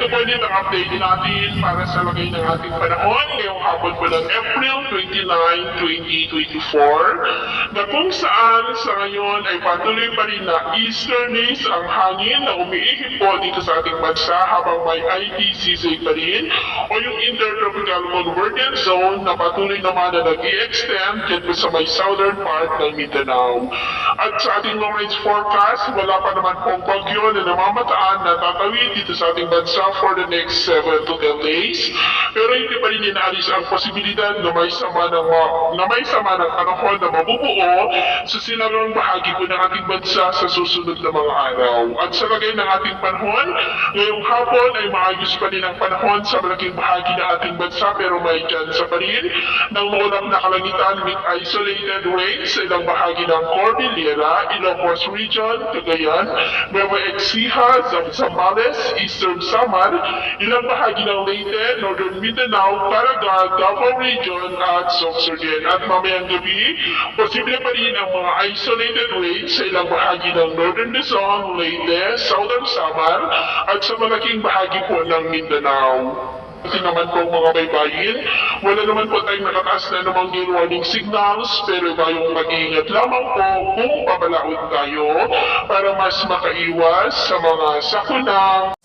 ito po din ang update natin para sa lagay ng ating panahon ngayong hapon po ng April 29, 2024 na kung saan sa ngayon ay patuloy pa rin na easterlies ang hangin na umiihip po dito sa ating bansa habang may ITCZ pa rin o yung Intertropical Convergence Zone na patuloy naman na nag-i-extend dyan po sa may southern part ng Mindanao. At sa ating long range forecast, wala pa naman pong bagyo na namamataan na tatawid dito sa ating bansa for the next 7 to 10 days. Pero hindi pa rin inaalis ang posibilidad na may sama ng panahon na mabubuo sa silangang bahagi po ng ating bansa sa susunod na mga araw. At sa lagay ng ating panahon, ngayong hapon ay maayos pa rin ang panahon sa malaking bahagi ng ating bansa pero may chance pa rin ng maulap na kalangitan with isolated rains sa ilang bahagi ng Cordillera, Ilocos Region, Cagayan, Nueva Ecija, Zambales, Eastern Samar, ilang bahagi ng Leyte, Northern Mindanao, Caraga, Davao Region at Sorsogon. At mamayang gabi, posible pa rin ang mga isolated rains sa ilang bahagi ng Northern Luzon, Leyte, Southern Samar at sa malaking bahagi po ng Mindanao. Kasi naman po mga baybayin, wala naman po tayong nakataas na namang gale warning signals pero tayong mag-iingat lamang po kung babalaod tayo para mas makaiwas sa mga sakuna